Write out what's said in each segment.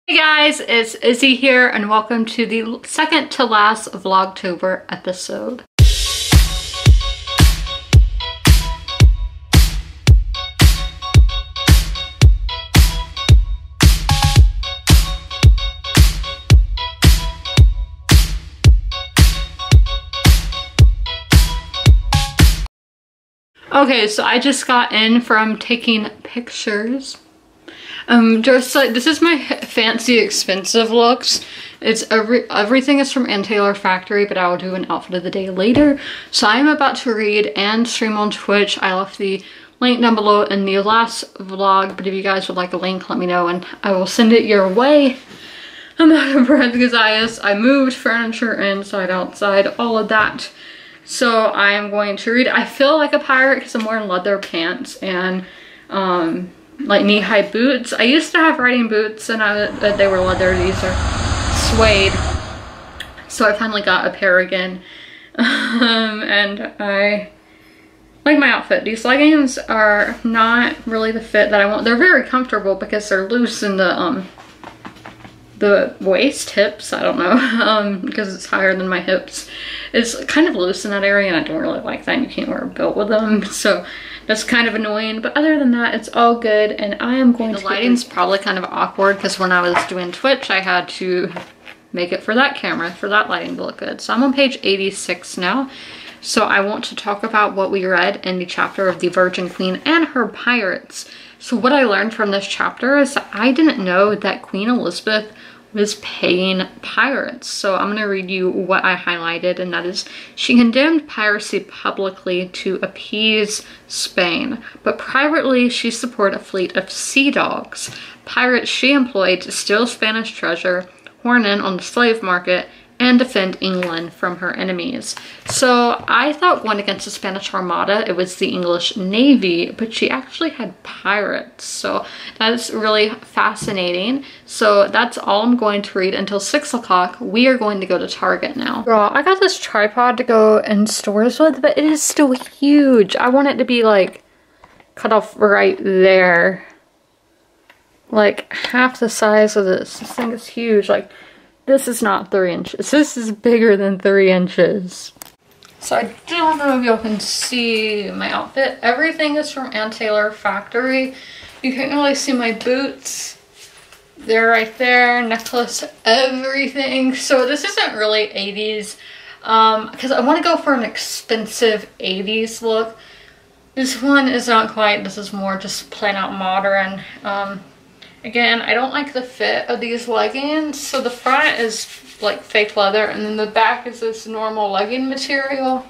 Hey guys, it's Izzy here and welcome to the second to last Vlogtober episode. Okay, so I just got in from taking pictures. Just like, this is my fancy expensive looks. It's everything is from Taylor Factory, but I will do an outfit of the day later. So I am about to read and stream on Twitch. I left the link down below in the last vlog, but if you guys would like a link, let me know and I will send it your way. I'm out of breath because I moved furniture inside, outside, all of that. So I am going to read. I feel like a pirate because I'm wearing leather pants and like knee-high boots. I used to have riding boots and they were leather. These are suede. So I finally got a pair again. And I like my outfit. These leggings are not really the fit that I want. They're very comfortable because they're loose in the waist, hips, I don't know, because it's higher than my hips. It's kind of loose in that area and I don't really like that. You can't wear a belt with them, so that's kind of annoying, but other than that, it's all good. And I am going to— the lighting's probably kind of awkward because when I was doing Twitch, I had to make it for that camera, for that lighting to look good. So I'm on page 86 now. So I want to talk about what we read in the chapter of the Virgin Queen and her pirates. So what I learned from this chapter is that I didn't know that Queen Elizabeth was paying pirates. So I'm going to read you what I highlighted, and that is: she condemned piracy publicly to appease Spain, but privately she supported a fleet of sea dogs, pirates she employed to steal Spanish treasure, horn in on the slave market, and defend England from her enemies. So I thought going against the Spanish Armada, it was the English Navy, but she actually had pirates. So that's really fascinating. So that's all I'm going to read until 6 o'clock. We are going to go to Target now. Girl, I got this tripod to go in stores with, but it is still huge. I want it to be like cut off right there. Like half the size of this. This thing is huge. Like, this is not 3 inches. This is bigger than 3 inches. So I don't know if y'all can see my outfit. Everything is from Taylor Factory. You can't really see my boots. They're right there. Necklace, everything. So this isn't really 80s. Because I want to go for an expensive 80s look. This one is not quite. This is more just plain out modern. Again, I don't like the fit of these leggings. So the front is like fake leather and then the back is this normal legging material.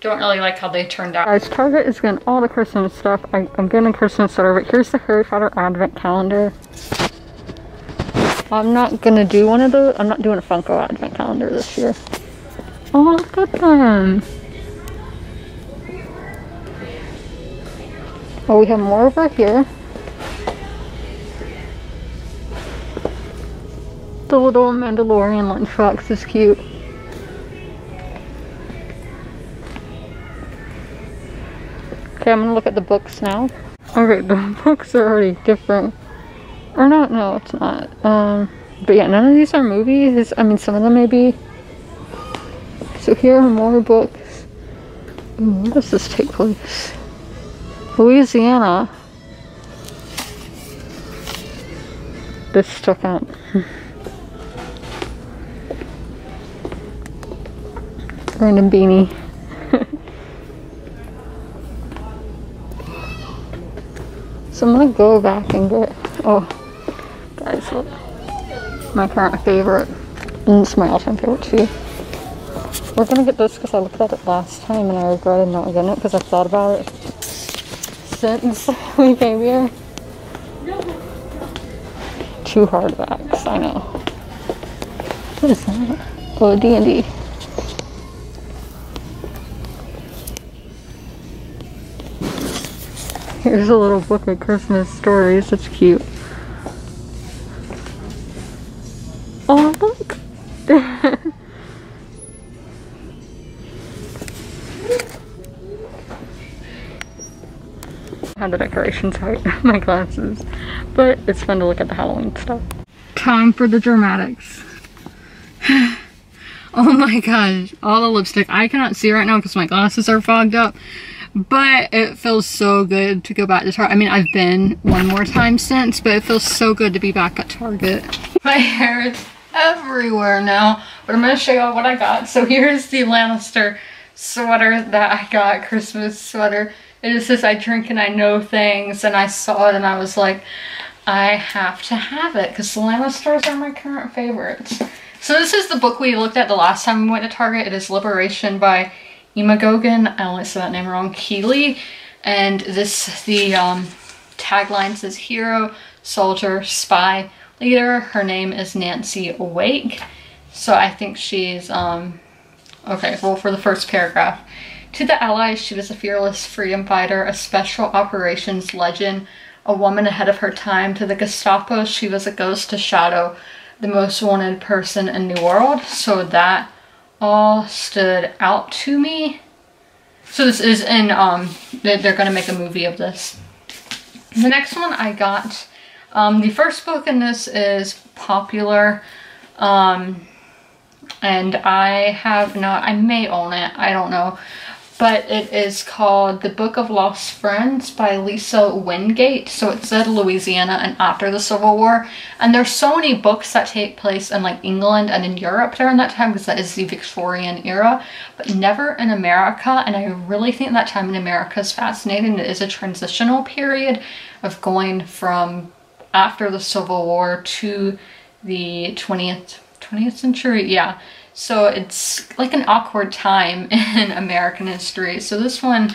Don't really like how they turned out. Guys, Target is getting all the Christmas stuff. I'm getting a Christmas sweater, but here's the Harry Potter advent calendar. I'm not gonna do one of those. I'm not doing a Funko advent calendar this year. Oh, look at them. Oh, we have more over here. The little Mandalorian lunchbox is cute. Okay, I'm gonna look at the books now. Okay, the books are already different. Or not, no, it's not. But yeah, none of these are movies. I mean, some of them may be. So here are more books. Ooh, where does this take place? Louisiana. This stuck out. Random beanie. So I'm gonna go back and get— oh, guys, look. My current favorite. And it's my all-time favorite too. We're gonna get this because I looked at it last time and I regretted not getting it because I've thought about it since we came here. 2 hardbacks, I know. What is that? Oh, D&D. Here's a little book of Christmas stories. It's cute. Oh, look! How the decorations hide my glasses. But it's fun to look at the Halloween stuff. time for the dramatics. Oh my gosh, all the lipstick. I cannot see right now because my glasses are fogged up, but it feels so good to go back to Target. I mean, I've been one more time since, but it feels so good to be back at Target. My hair is everywhere now, but I'm going to show you all what I got. So here's the Lannister sweater that I got, Christmas sweater. It says I drink and I know things, and I saw it and I was like, I have to have it because the Lannisters are my current favorites. So this is the book we looked at the last time we went to Target. It is Liberation by Imogen, I only said that name wrong, Keeley. And this, the tagline says hero, soldier, spy, leader. Her name is Nancy Wake. So I think she's, okay, well, for the first paragraph. To the Allies, she was a fearless freedom fighter, a special operations legend, a woman ahead of her time. To the Gestapo, she was a ghost, a shadow, the most wanted person in the world. So that all stood out to me. So this is in, they're going to make a movie of this. The next one I got, the first book in this is Popular, and I have not, I may own it, I don't know. But it is called The Book of Lost Friends by Lisa Wingate. So it's set in Louisiana and after the Civil War. And there's so many books that take place in like England and in Europe during that time because that is the Victorian era, but never in America. And I really think that time in America is fascinating. It is a transitional period of going from after the Civil War to the 20th century. Yeah. So it's like an awkward time in American history. So this one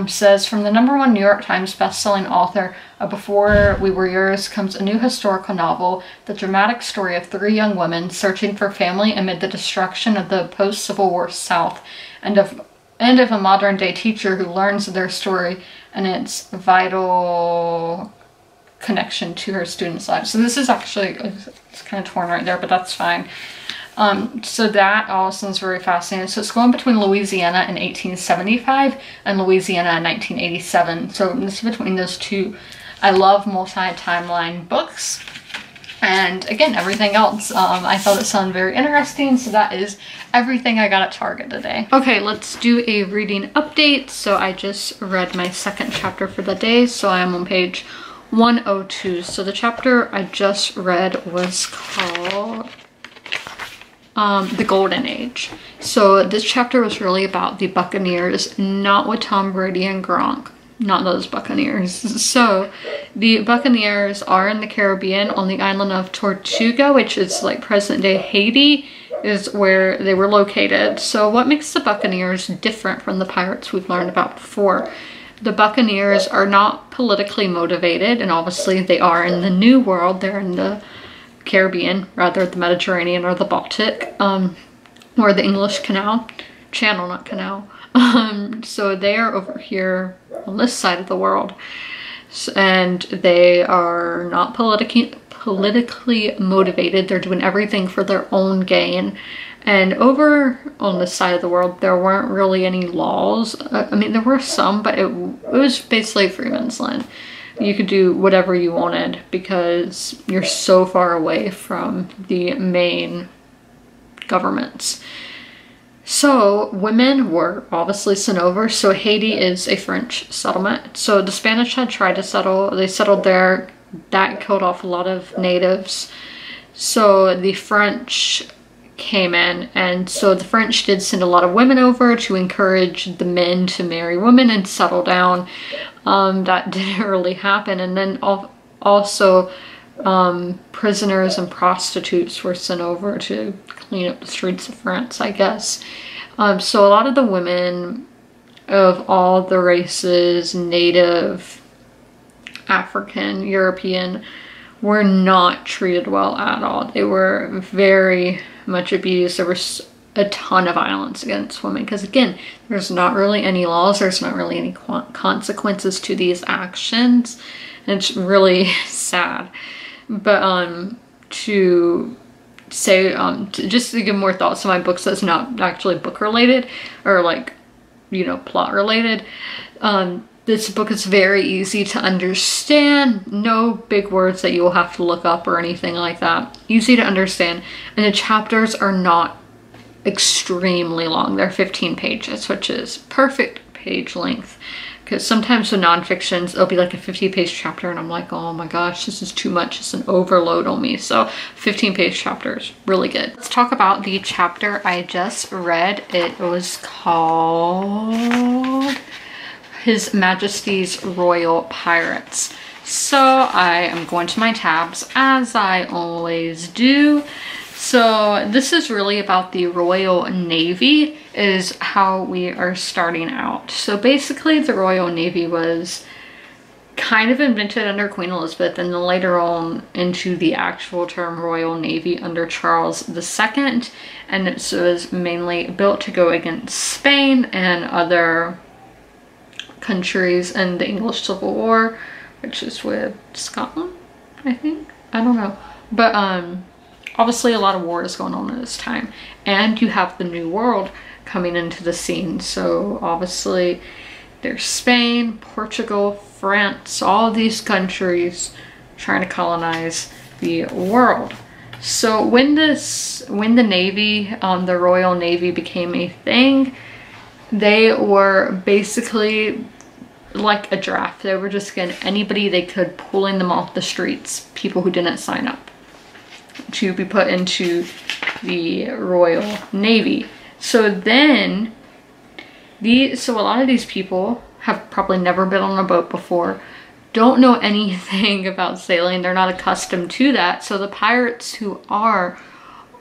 says, from the #1 New York Times bestselling author of Before We Were Yours comes a new historical novel, the dramatic story of 3 young women searching for family amid the destruction of the post-Civil War South, and of a modern day teacher who learns their story and its vital connection to her students' lives. So this is actually, it's kind of torn right there, but that's fine. So that all sounds very fascinating. So it's going between Louisiana in 1875 and Louisiana in 1987. So this is between those two. I love multi-timeline books. And again, everything else, I thought it sounded very interesting. So that is everything I got at Target today. Okay, let's do a reading update. So I just read my second chapter for the day. So I am on page 102. So the chapter I just read was called The Golden Age. So this chapter was really about the Buccaneers, not with Tom Brady and Gronk, not those Buccaneers. So the Buccaneers are in the Caribbean on the island of Tortuga, which is like present day Haiti, is where they were located. So what makes the Buccaneers different from the pirates we've learned about before? The Buccaneers are not politically motivated, and obviously they are in the New World. They're in the Caribbean, rather the Mediterranean or the Baltic, or the English Channel, not canal. So they are over here on this side of the world, and they are not politically motivated. They're doing everything for their own gain. And over on this side of the world, there weren't really any laws. I mean, there were some, but it was basically free man's land. You could do whatever you wanted because you're so far away from the main governments. So women were obviously sent over. So Haiti is a French settlement. So the Spanish had tried to settle. They settled there. That killed off a lot of natives. So the French came in, and so the French did send a lot of women over to encourage the men to marry women and settle down. That didn't really happen. And then also prisoners and prostitutes were sent over to clean up the streets of France, I guess. So a lot of the women of all the races, Native, African, European, were not treated well at all. They were very much abused. There was a ton of violence against women because, again, there's not really any laws. There's not really any consequences to these actions. And it's really sad. But to say, just to give more thoughts to my books that's not actually book related or like, you know, plot related. This book is very easy to understand. No big words that you will have to look up or anything like that. Easy to understand. And the chapters are not extremely long. They're 15 pages, which is perfect page length. Because sometimes with nonfictions, it'll be like a 50-page chapter and I'm like, oh my gosh, this is too much. It's an overload on me. So 15-page chapters, really good. Let's talk about the chapter I just read. It was called His Majesty's Royal Pirates. So I am going to my tabs as I always do. So this is really about the Royal Navy is how we are starting out. So basically the Royal Navy was kind of invented under Queen Elizabeth and then later on into the actual term Royal Navy under Charles II. And it was mainly built to go against Spain and other countries in the English Civil War, which is with Scotland, I think. I don't know. But obviously a lot of war is going on at this time. And you have the New World coming into the scene. So obviously there's Spain, Portugal, France, all of these countries trying to colonize the world. So when the Navy, the Royal Navy became a thing, they were basically like a draft. They were just getting anybody they could, pulling them off the streets, people who didn't sign up, to be put into the Royal Navy. So then, so a lot of these people have probably never been on a boat before, don't know anything about sailing, they're not accustomed to that. So the pirates who are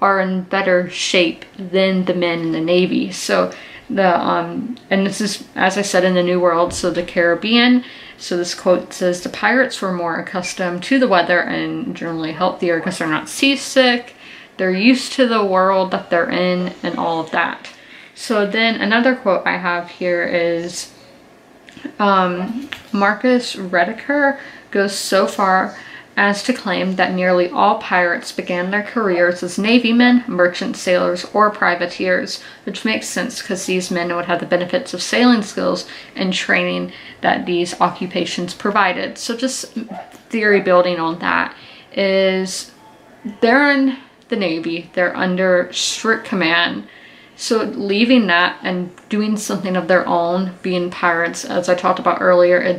in better shape than the men in the Navy. So and this is, as I said, in the New World, so the Caribbean. So this quote says, the pirates were more accustomed to the weather and generally healthier because they're not seasick. They're used to the world that they're in and all of that. So then another quote I have here is, Marcus Rediker goes so far as to claim that nearly all pirates began their careers as navymen, merchant sailors, or privateers, which makes sense because these men would have the benefits of sailing skills and training that these occupations provided. So just theory building on that is they're in the Navy, they're under strict command. So leaving that and doing something of their own, being pirates, as I talked about earlier,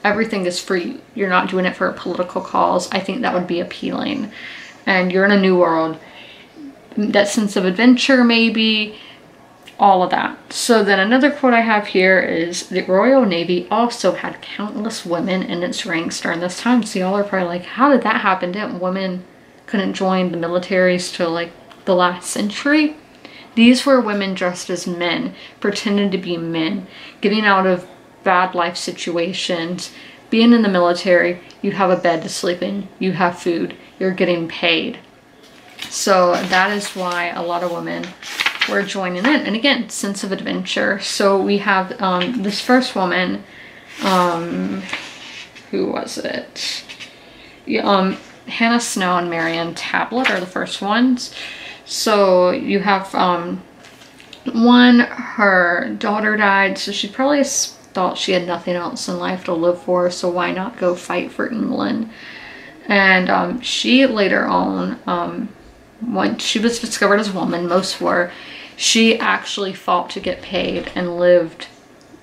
everything is free. You're not doing it for a political cause. I think that would be appealing. And you're in a new world. That sense of adventure, maybe, all of that. So then another quote I have here is, the Royal Navy also had countless women in its ranks during this time. So y'all are probably like, how did that happen? Didn't women couldn't join the militaries till like the last century? These were women dressed as men, pretending to be men, getting out of bad life situations. Being in the military, you have a bed to sleep in, you have food, you're getting paid. So that is why a lot of women were joining in. And again, sense of adventure. So we have this first woman, who was it? Hannah Snow and Marion Tablet are the first ones. So you have one, her daughter died, so she probably thought she had nothing else in life to live for, so why not go fight for England? And she later on, when she was discovered as a woman, most were, she actually fought to get paid and lived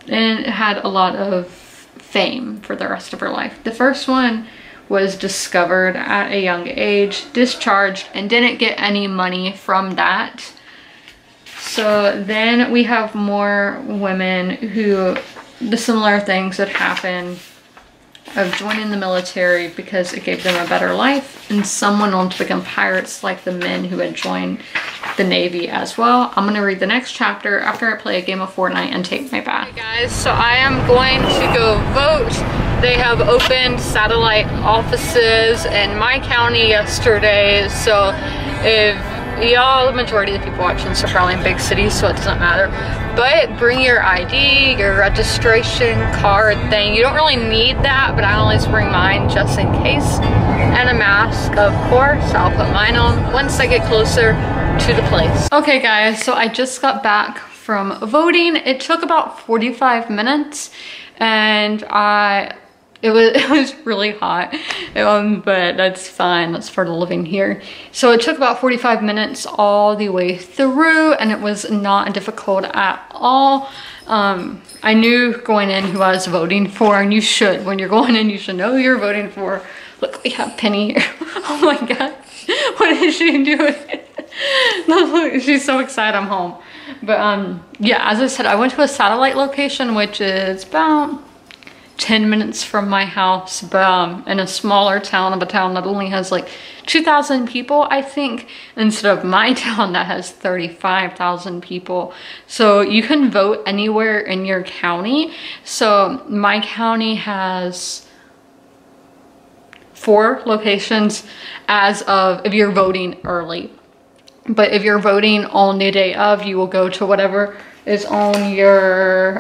and had a lot of fame for the rest of her life. The first one was discovered at a young age, discharged, and didn't get any money from that. So then we have more women who, the similar things that happen of joining the military because it gave them a better life, and some went on to become pirates like the men who had joined the Navy as well. I'm gonna read the next chapter after I play a game of Fortnite and take my bath. Hey guys, so I am going to go vote. They have opened satellite offices in my county yesterday, so if y'all, the majority of the people watching this are probably in big cities, so it doesn't matter. But bring your ID, your registration card thing. You don't really need that, but I always bring mine just in case. And a mask, of course. I'll put mine on once I get closer to the place. Okay guys, so I just got back from voting. It took about 45 minutes. and it was really hot, but that's fine. That's part of living here. So it took about 45 minutes all the way through, and it was not difficult at all. I knew going in who I was voting for, and you should. When you're going in, you should know who you're voting for. Look, we have Penny here. Oh my God, what is she doing? Look, she's so excited I'm home. But yeah, as I said, I went to a satellite location, which is about 10 minutes from my house, but in a smaller town, of a town that only has like 2,000 people, I think, instead of my town that has 35,000 people. So you can vote anywhere in your county. So my county has 4 locations as of if you're voting early. But if you're voting on the day of, you will go to whatever is on your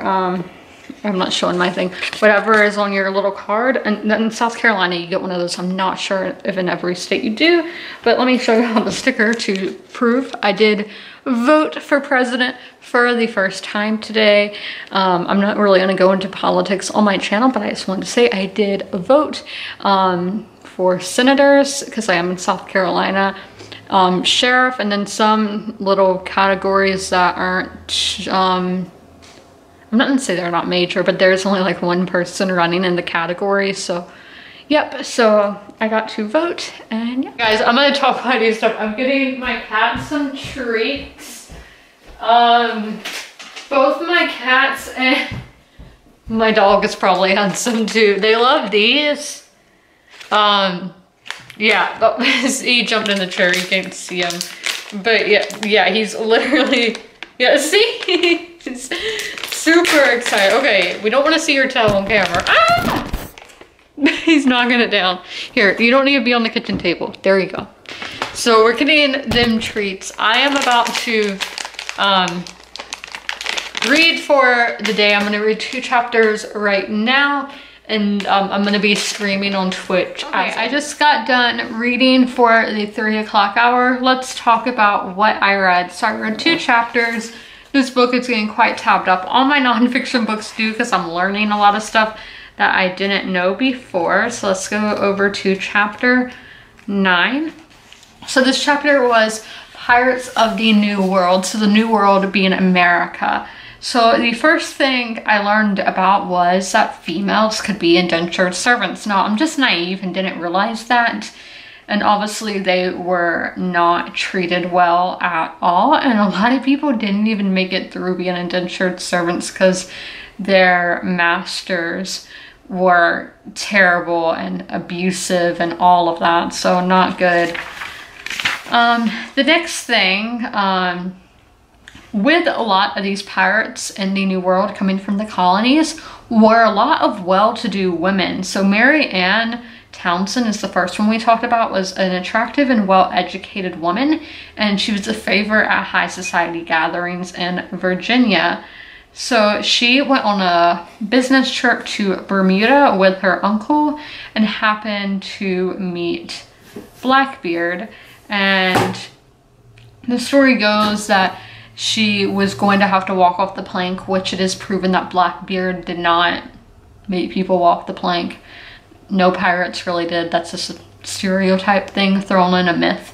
I'm not showing my thing, whatever is on your little card. And then in South Carolina, you get one of those. I'm not sure if in every state you do, but let me show you on the sticker to prove I did vote for president for the first time today. I'm not really gonna go into politics on my channel, but I just wanted to say I did vote for senators because I am in South Carolina, sheriff, and then some little categories that aren't, I'm not gonna say they're not major, but there's only like one person running in the category. So yep, so I got to vote, and yeah. Guys, I'm gonna talk about these stuff. I'm getting my cat some treats. Both my cats and my dog has probably had some too. They love these. Yeah, he jumped in the chair, you can't see him. But yeah, he's literally, yeah, see? He's super excited. Okay, we don't want to see your tail on camera. Ah! He's knocking it down. Here, you don't need to be on the kitchen table. There you go. So we're getting them treats. I am about to read for the day. I'm gonna read 2 chapters right now, and I'm gonna be streaming on Twitch. Okay, I just got done reading for the 3 o'clock hour. Let's talk about what I read. So I read 2 chapters. This book is getting quite tabbed up. All my nonfiction books do, because I'm learning a lot of stuff that I didn't know before. So let's go over to chapter 9. So this chapter was Pirates of the New World. So the New World being America. So the first thing I learned about was that females could be indentured servants. Now, I'm just naive and didn't realize that. And obviously they were not treated well at all. And a lot of people didn't even make it through being indentured servants because their masters were terrible and abusive and all of that. So not good. The next thing, with a lot of these pirates in the New World coming from the colonies, were a lot of well-to-do women. So Mary Ann Townsend is the first one we talked about, was an attractive and well-educated woman, and she was a favorite at high society gatherings in Virginia. So she went on a business trip to Bermuda with her uncle and happened to meet Blackbeard, and the story goes that she was going to have to walk off the plank, which it is proven that Blackbeard did not make people walk the plank. No pirates really did. That's just a stereotype thing thrown in, a myth.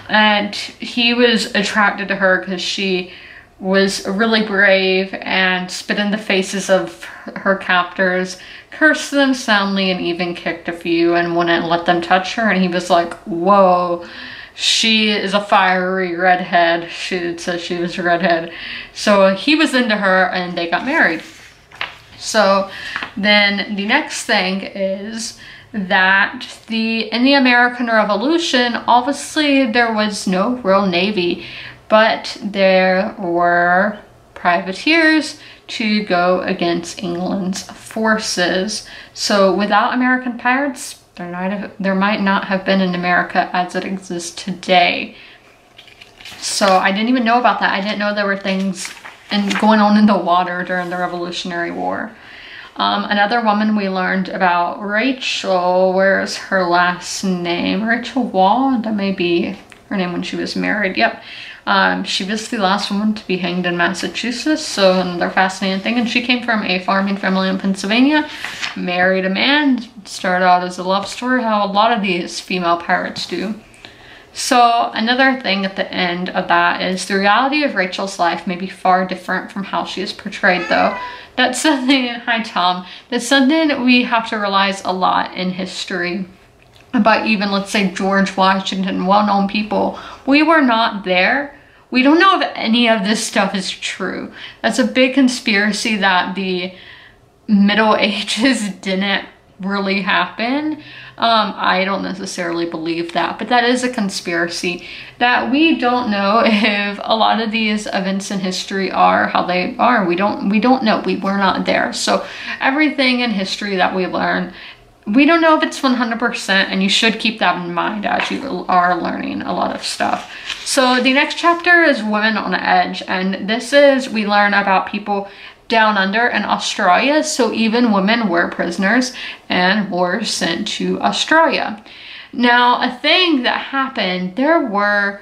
And he was attracted to her because she was really brave and spit in the faces of her captors, cursed them soundly, and even kicked a few and wouldn't let them touch her. And he was like, whoa, she is a fiery redhead. She said she was a redhead. So he was into her and they got married. So then the next thing is that in the American Revolution, obviously there was no real navy, but there were privateers to go against England's forces. So without American pirates, there might not have been an America as it exists today. So I didn't even know about that. I didn't know there were things going on in the water during the Revolutionary War. Another woman we learned about, Rachel, where's her last name? Rachel Wall, that may be her name when she was married. Yep. She was the last woman to be hanged in Massachusetts, so another fascinating thing. And she came from a farming family in Pennsylvania, married a man, started out as a love story, how a lot of these female pirates do. So another thing at the end of that is the reality of Rachel's life may be far different from how she is portrayed, though. That's something, hi Tom, that's something we have to realize a lot in history about. Even, let's say, George Washington, well-known people. We were not there. We don't know if any of this stuff is true. That's a big conspiracy that the Middle Ages didn't really happen. I don't necessarily believe that, but that is a conspiracy, that we don't know if a lot of these events in history are how they are. We don't know. We were not there. So everything in history that we learn, we don't know if it's 100%, and you should keep that in mind as you are learning a lot of stuff. So the next chapter is Women on Edge, and this is, we learn about people down under in Australia. So even women were prisoners and were sent to Australia. Now, a thing that happened, there were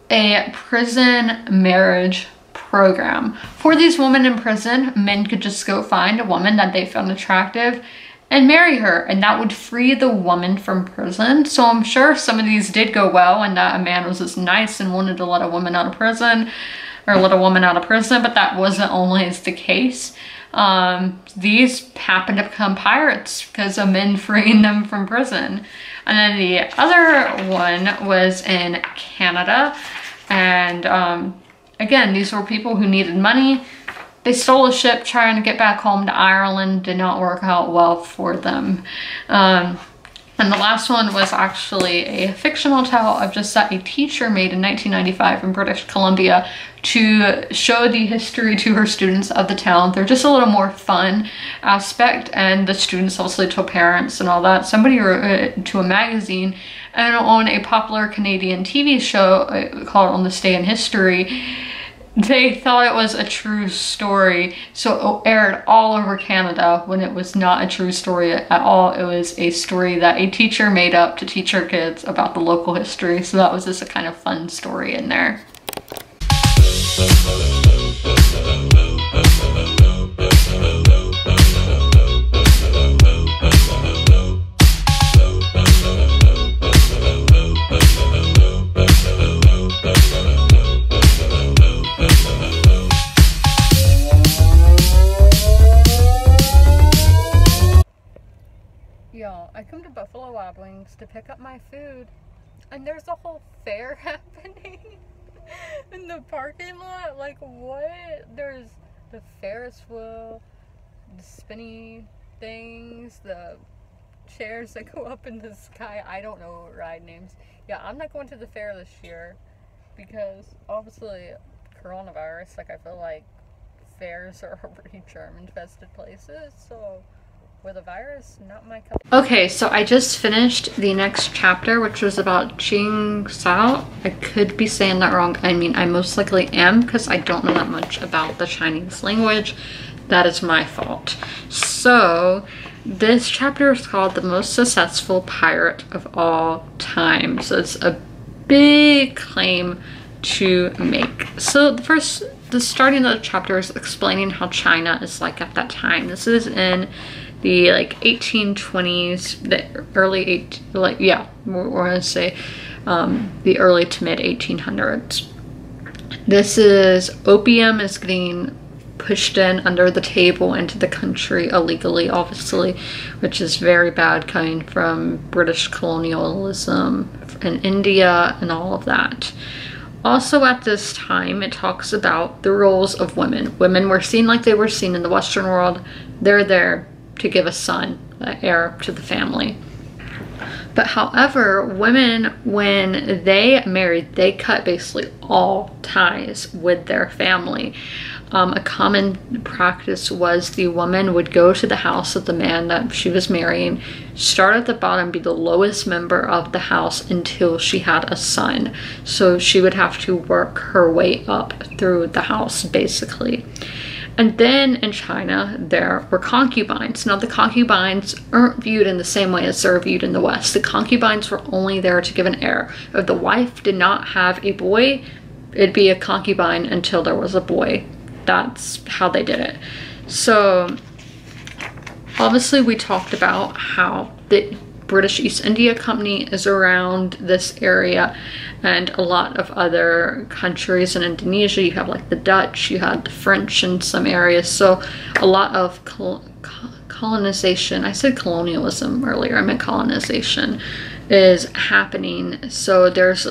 a prison marriage program. For these women in prison, men could just go find a woman that they found attractive and marry her, and that would free the woman from prison. So I'm sure some of these did go well, and that a man was just nice and wanted to let a woman out of prison, or let a woman out of prison, but that wasn't always the case. These happened to become pirates because of men freeing them from prison. And then the other one was in Canada, and again, these were people who needed money. They stole a ship trying to get back home to Ireland. Did not work out well for them. And the last one was actually a fictional tale of just that a teacher made in 1995 in British Columbia to show the history to her students of the town. They're just a little more fun aspect, and the students obviously told parents and all that. Somebody wrote it to a magazine, and on a popular Canadian TV show called On This Day in History, they thought it was a true story, so it aired all over Canada when it was not a true story at all. It was a story that a teacher made up to teach her kids about the local history, so that was just a kind of fun story in there. Y'all, I come to Buffalo Wild Wings to pick up my food, and there's a whole fair happening in the parking lot. Like, what? There's the Ferris wheel, the spinny things, the chairs that go up in the sky. I don't know ride names. Yeah, I'm not going to the fair this year because obviously coronavirus. Like, I feel like fairs are already germ-infested places, so with a virus, not my cup. Okay, so I just finished the next chapter, which was about Qing Sao. I could be saying that wrong. I mean, I most likely am, because I don't know that much about the Chinese language. That is my fault. So this chapter is called The Most Successful Pirate of All Time. So it's a big claim to make. So the starting of the chapter is explaining how China is like at that time. This is in the like 1820s, the early we're gonna say the early to mid 1800s. This is opium is getting pushed in under the table into the country illegally, obviously, which is very bad, coming from British colonialism in India and all of that. Also at this time, it talks about the roles of women. Women were seen like they were seen in the Western world. They're there to give a son, an heir to the family. But however, women, when they married, they cut basically all ties with their family. A common practice was the woman would go to the house of the man that she was marrying, start at the bottom, be the lowest member of the house until she had a son. So she would have to work her way up through the house, basically. And then in China, there were concubines. Now, the concubines aren't viewed in the same way as they're viewed in the West. The concubines were only there to give an heir. If the wife did not have a boy, it'd be a concubine until there was a boy. That's how they did it. So, obviously, we talked about how the British East India Company is around this area, and a lot of other countries in Indonesia. You have like the Dutch, you had the French in some areas. So a lot of colonization, I said colonialism earlier, I meant colonization, is happening. So there's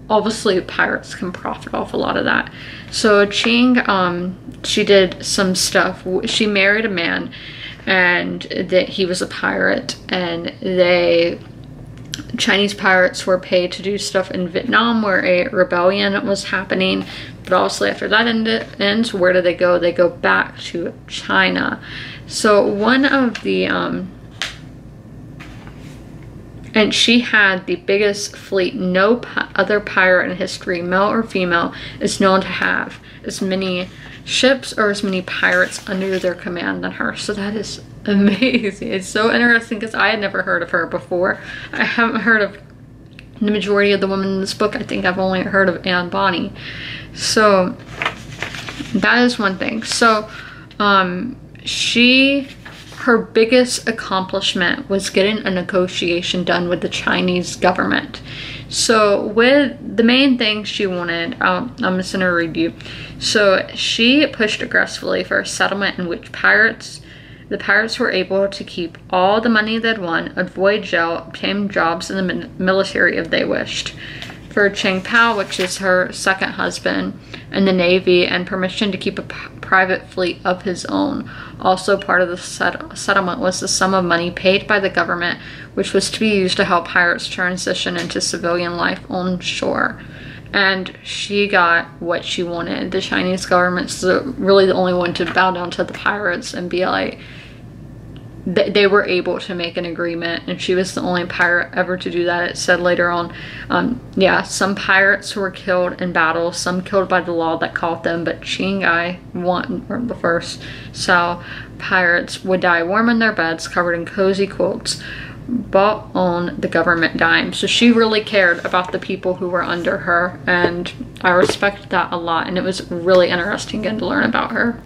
obviously pirates can profit off a lot of that. So Ching, she did some stuff. She married a man, and that he was a pirate, and Chinese pirates were paid to do stuff in Vietnam where a rebellion was happening. But obviously after that ends, where do they go? They go back to China. So one of the and she had the biggest fleet. No other pirate in history, male or female, is known to have as many ships or as many pirates under their command than her. So that is amazing. It's so interesting because I had never heard of her before. I haven't heard of the majority of the women in this book. I think I've only heard of Anne Bonny. So that is one thing. So her biggest accomplishment was getting a negotiation done with the Chinese government. So with the main thing she wanted, I'm just gonna read you. So she pushed aggressively for a settlement in which the pirates were able to keep all the money they'd won, avoid jail, obtain jobs in the military if they wished. For Cheng Pao, which is her second husband, in the Navy, and permission to keep a private fleet of his own. Also part of the settlement was the sum of money paid by the government, which was to be used to help pirates transition into civilian life on shore. And she got what she wanted. The Chinese government's really the only one to bow down to the pirates and be like, they were able to make an agreement, and she was the only pirate ever to do that. It said later on, yeah, some pirates were killed in battle, some killed by the law that caught them, but Ching Ai, the first Sao pirates, would die warm in their beds, covered in cozy quilts, bought on the government dime. So she really cared about the people who were under her, and I respect that a lot, and it was really interesting getting to learn about her.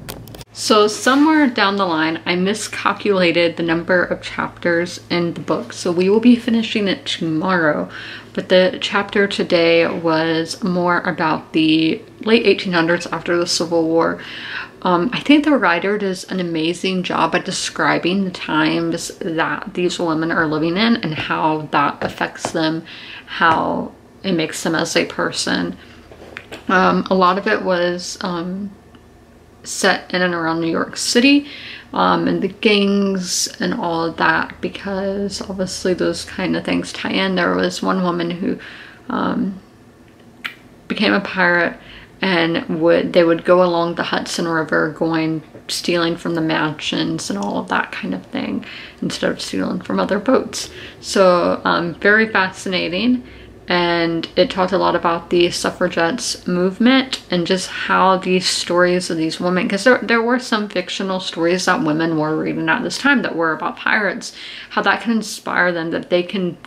So somewhere down the line, I miscalculated the number of chapters in the book. So we will be finishing it tomorrow, but the chapter today was more about the late 1800s after the Civil War. I think the writer does an amazing job at describing the times that these women are living in and how that affects them, how it makes them as a person. A lot of it was set in and around New York City, and the gangs and all of that, because obviously those kind of things tie in. There was one woman who became a pirate, and they would go along the Hudson River stealing from the mansions and all of that kind of thing instead of stealing from other boats. So very fascinating. And it talked a lot about the suffragettes movement and just how these stories of these women, because there were some fictional stories that women were reading at this time that were about pirates, how that can inspire them, that they can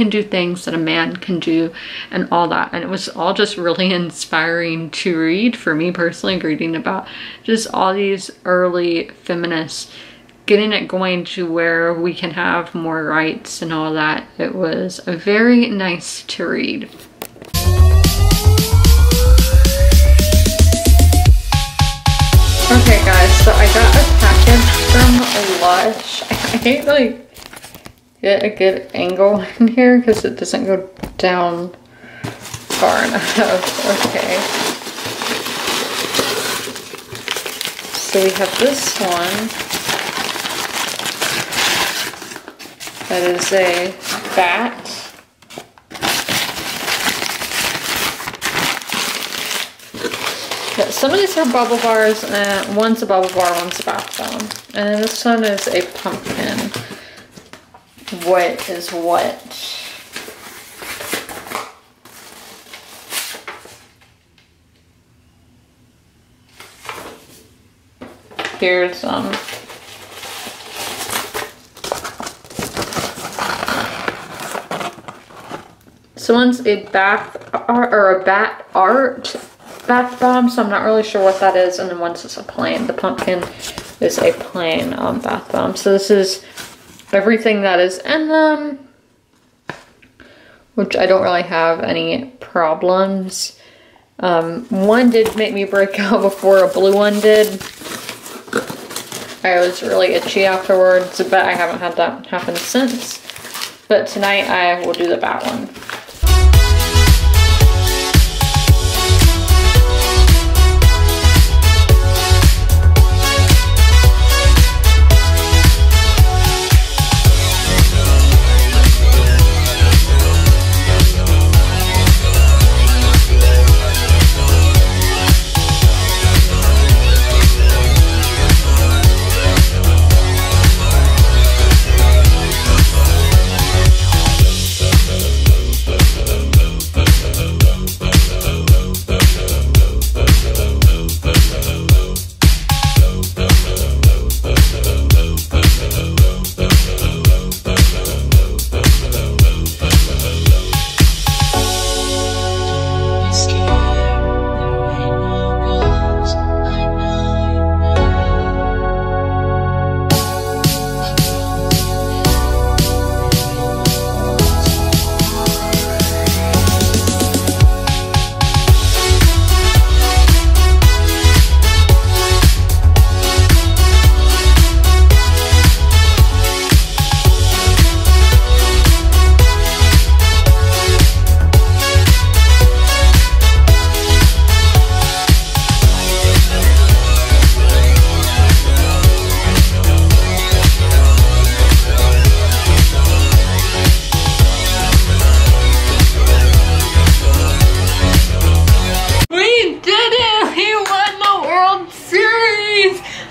do things that a man can do and all that. And it was all just really inspiring to read for me personally, reading about just all these early feminists getting it going to where we can have more rights and all that. It was very nice to read. Okay guys, so I got a package from Lush. I can't really get a good angle in here because it doesn't go down far enough. Okay. So we have this one. That is a bat. Yeah, some of these are bubble bars, and one's a bubble bar, one's a bath bomb. And then this one is a pumpkin. What is what? here's so one's a bath or a bat art bath bomb, so I'm not really sure what that is, and then one's just a plain. The pumpkin is a plain bath bomb. So this is everything that is in them, which I don't really have any problems. One did make me break out before, a blue one did. I was really itchy afterwards, but I haven't had that happen since. But tonight I will do the bat one.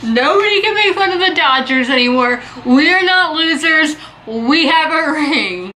Nobody can make fun of the Dodgers anymore. We're not losers. We have a ring.